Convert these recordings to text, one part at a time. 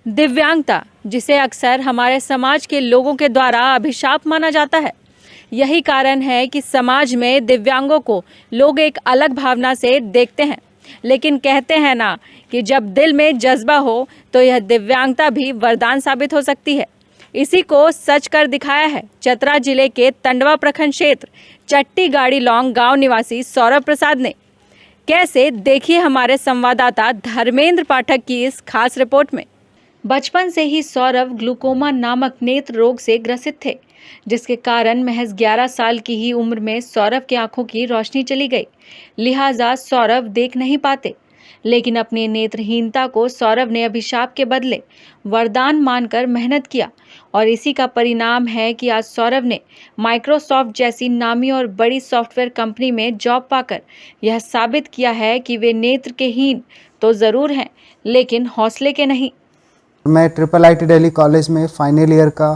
दिव्यांगता, जिसे अक्सर हमारे समाज के लोगों के द्वारा अभिशाप माना जाता है। यही कारण है कि समाज में दिव्यांगों को लोग एक अलग भावना से देखते हैं। लेकिन कहते हैं ना कि जब दिल में जज्बा हो तो यह दिव्यांगता भी वरदान साबित हो सकती है। इसी को सच कर दिखाया है चतरा जिले के टंडवा प्रखंड क्षेत्र चट्टी गाड़ी लॉन्ग गांव निवासी सौरभ प्रसाद ने। कैसे, देखिए हमारे संवाददाता धर्मेंद्र पाठक की इस खास रिपोर्ट में। बचपन से ही सौरभ ग्लूकोमा नामक नेत्र रोग से ग्रसित थे, जिसके कारण महज 11 साल की ही उम्र में सौरभ की आंखों की रोशनी चली गई। लिहाजा सौरभ देख नहीं पाते। लेकिन अपनी नेत्रहीनता को सौरभ ने अभिशाप के बदले वरदान मानकर मेहनत किया और इसी का परिणाम है कि आज सौरभ ने माइक्रोसॉफ्ट जैसी नामी और बड़ी सॉफ्टवेयर कंपनी में जॉब पाकर यह साबित किया है कि वे नेत्र के हीन तो ज़रूर हैं, लेकिन हौसले के नहीं। मैं IIIT दिल्ली कॉलेज में फाइनल ईयर का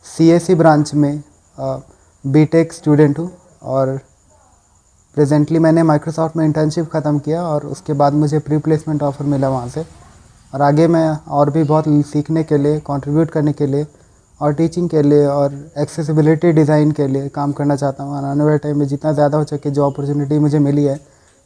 CSE ब्रांच में बीटेक स्टूडेंट हूँ और प्रेजेंटली मैंने माइक्रोसॉफ्ट में इंटर्नशिप ख़त्म किया और उसके बाद मुझे प्री प्लेसमेंट ऑफ़र मिला वहाँ से। और आगे मैं और भी बहुत सीखने के लिए, कंट्रीब्यूट करने के लिए और टीचिंग के लिए और एक्सेसिबिलिटी डिज़ाइन के लिए काम करना चाहता हूँ। आने वाले टाइम में जितना ज़्यादा हो सके जो अपॉर्चुनिटी मुझे मिली है,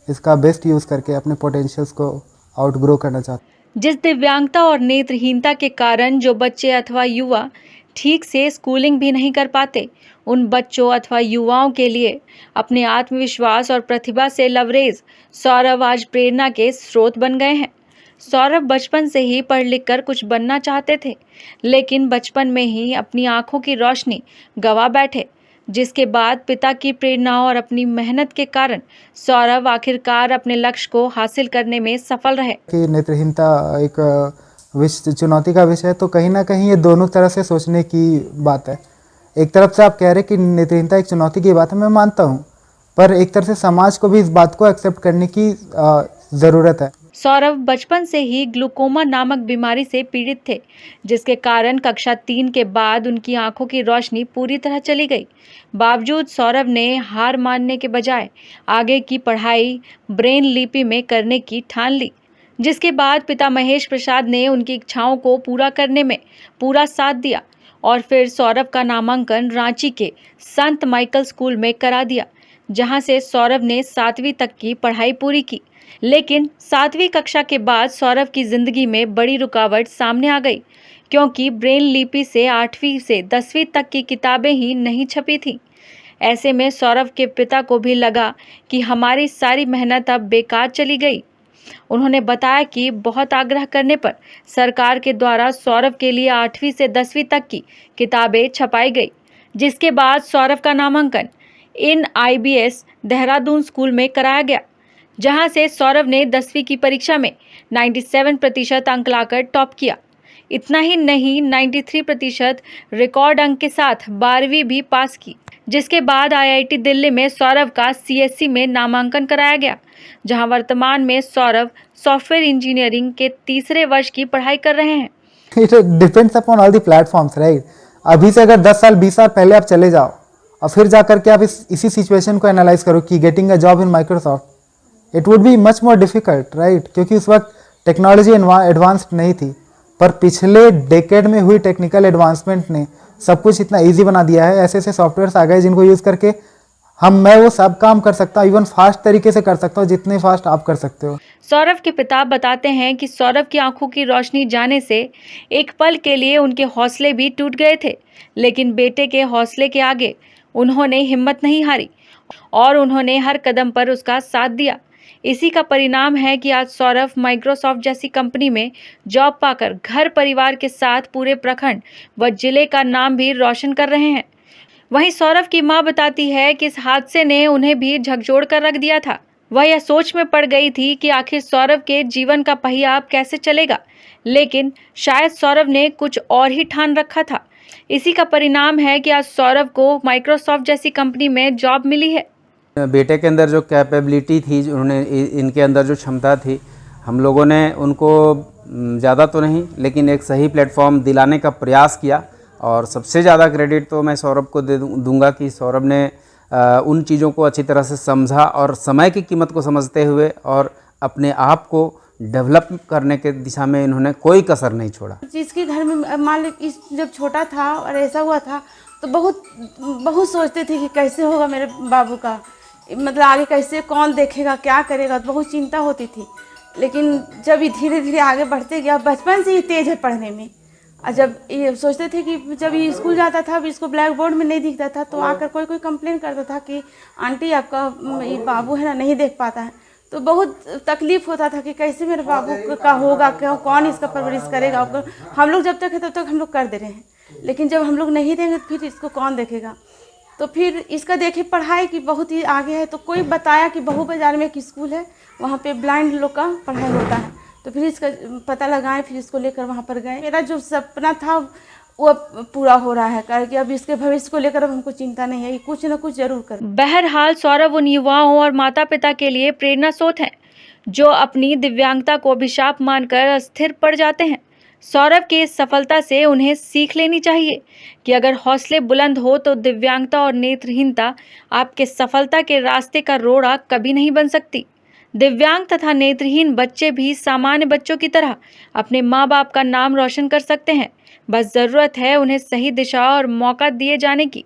इसका बेस्ट यूज़ करके अपने पोटेंशियल्स को आउटग्रो करना चाहता हूँ। जिस दिव्यांगता और नेत्रहीनता के कारण जो बच्चे अथवा युवा ठीक से स्कूलिंग भी नहीं कर पाते, उन बच्चों अथवा युवाओं के लिए अपने आत्मविश्वास और प्रतिभा से लबरेज सौरभ आज प्रेरणा के स्रोत बन गए हैं। सौरभ बचपन से ही पढ़ लिख कर कुछ बनना चाहते थे, लेकिन बचपन में ही अपनी आंखों की रोशनी गंवा बैठे, जिसके बाद पिता की प्रेरणा और अपनी मेहनत के कारण सौरभ आखिरकार अपने लक्ष्य को हासिल करने में सफल रहे। कि नेत्रहीनता एक चुनौती का विषय है, तो कहीं ना कहीं ये दोनों तरह से सोचने की बात है। एक तरफ से आप कह रहे हैं कि नेत्रहीनता एक चुनौती की बात है, मैं मानता हूँ, पर एक तरह से समाज को भी इस बात को एक्सेप्ट करने की ज़रूरत है। सौरभ बचपन से ही ग्लूकोमा नामक बीमारी से पीड़ित थे, जिसके कारण कक्षा 3 के बाद उनकी आंखों की रोशनी पूरी तरह चली गई। बावजूद सौरभ ने हार मानने के बजाय आगे की पढ़ाई ब्रेन लिपि में करने की ठान ली, जिसके बाद पिता महेश प्रसाद ने उनकी इच्छाओं को पूरा करने में पूरा साथ दिया और फिर सौरभ का नामांकन रांची के संत माइकल स्कूल में करा दिया, जहां से सौरभ ने 7वीं तक की पढ़ाई पूरी की। लेकिन 7वीं कक्षा के बाद सौरभ की जिंदगी में बड़ी रुकावट सामने आ गई, क्योंकि ब्रेन लिपि से 8वीं से 10वीं तक की किताबें ही नहीं छपी थीं। ऐसे में सौरभ के पिता को भी लगा कि हमारी सारी मेहनत अब बेकार चली गई। उन्होंने बताया कि बहुत आग्रह करने पर सरकार के द्वारा सौरभ के लिए 8वीं से 10वीं तक की किताबें छपाई गई, जिसके बाद सौरभ का नामांकन इन IBS देहरादून स्कूल में कराया गया, जहां से सौरभ ने 10वीं की परीक्षा में 97% अंक लाकर टॉप किया। इतना ही नहीं, 93% रिकॉर्ड अंक के साथ 12वीं भी पास की, जिसके बाद IIT दिल्ली में सौरभ का CSE में नामांकन कराया गया, जहां वर्तमान में सौरभ सॉफ्टवेयर इंजीनियरिंग के 3रे वर्ष की पढ़ाई कर रहे हैं। It depends upon all the platforms, right. अभी से अगर 10 साल 20 साल पहले आप चले जाओ और फिर जा करके आप इसी सिचुएशन को एनालाइज करो कि getting a job in Microsoft, it would be much more difficult, right, क्योंकि उस वक्त टेक्नोलॉजी एडवांस्ड नहीं थी। पर पिछले डेकेड में हुई टेक्निकल एडवांसमेंट ने सब कुछ इतना इजी बना दिया है। ऐसे ऐसे सॉफ्टवेयर्स आ गए जिनको यूज़ करके मैं वो सब काम कर सकता हूँ, इवन फास्ट तरीके से कर सकता हूँ जितने फास्ट आप कर सकते हो। सौरभ के पिता बताते हैं कि सौरभ की आंखों की रोशनी जाने से एक पल के लिए उनके हौसले भी टूट गए थे, लेकिन बेटे के हौसले के आगे उन्होंने हिम्मत नहीं हारी और उन्होंने हर कदम पर उसका साथ दिया। इसी का परिणाम है कि आज सौरभ माइक्रोसॉफ्ट जैसी कंपनी में जॉब पाकर घर परिवार के साथ पूरे प्रखंड व जिले का नाम भी रोशन कर रहे हैं। वहीं सौरभ की मां बताती है कि इस हादसे ने उन्हें भी झकझोर कर रख दिया था। वह यह सोच में पड़ गई थी कि आखिर सौरभ के जीवन का पहिया अब कैसे चलेगा, लेकिन शायद सौरभ ने कुछ और ही ठान रखा था। इसी का परिणाम है कि आज सौरभ को माइक्रोसॉफ्ट जैसी कंपनी में जॉब मिली है। बेटे के अंदर जो कैपेबिलिटी थी, उन्होंने इनके अंदर जो क्षमता थी, हम लोगों ने उनको ज़्यादा तो नहीं लेकिन एक सही प्लेटफॉर्म दिलाने का प्रयास किया और सबसे ज़्यादा क्रेडिट तो मैं सौरभ को दूंगा कि सौरभ ने उन चीज़ों को अच्छी तरह से समझा और समय की कीमत को समझते हुए और अपने आप को डेवलप करने के दिशा में इन्होंने कोई कसर नहीं छोड़ा। जिसके घर में मान लो जब छोटा था और ऐसा हुआ था तो बहुत बहुत सोचते थे कि कैसे होगा मेरे बाबू का, मतलब आगे कैसे, कौन देखेगा, क्या करेगा, तो बहुत चिंता होती थी। लेकिन जब ये धीरे धीरे आगे बढ़ते गया, बचपन से ही तेज है पढ़ने में, और जब ये सोचते थे कि जब ये स्कूल जाता था इसको ब्लैक बोर्ड में नहीं दिखता था तो आकर कोई कोई कंप्लेन करता था कि आंटी आपका ये बाबू है ना नहीं देख पाता है, तो बहुत तकलीफ़ होता था कि कैसे मेरे बाबू का होगा, क्यों, कौन इसका परवरिश करेगा। हम लोग जब तक है तब तक हम लोग कर दे रहे हैं, लेकिन जब हम लोग नहीं देंगे तो फिर इसको कौन देखेगा। तो फिर इसका देखे पढ़ाई की बहुत ही आगे है, तो कोई बताया कि बहू बाजार में एक स्कूल है, वहाँ पे ब्लाइंड लोग का पढ़ाई होता है, तो फिर इसका पता लगाएं, फिर इसको लेकर वहाँ पर गए। मेरा जो सपना था वो पूरा हो रहा है, क्योंकि अब इसके भविष्य को लेकर अब हमको चिंता नहीं है, ये कुछ न कुछ जरूर कर। बहरहाल सौरभ उन युवाओं और माता पिता के लिए प्रेरणा स्रोत हैं जो अपनी दिव्यांगता को अभिशाप मानकर अस्थिर पड़ जाते हैं। सौरभ की इस सफलता से उन्हें सीख लेनी चाहिए कि अगर हौसले बुलंद हो तो दिव्यांगता और नेत्रहीनता आपके सफलता के रास्ते का रोड़ा कभी नहीं बन सकती। दिव्यांग तथा नेत्रहीन बच्चे भी सामान्य बच्चों की तरह अपने माँ बाप का नाम रोशन कर सकते हैं। बस जरूरत है उन्हें सही दिशा और मौका दिए जाने की।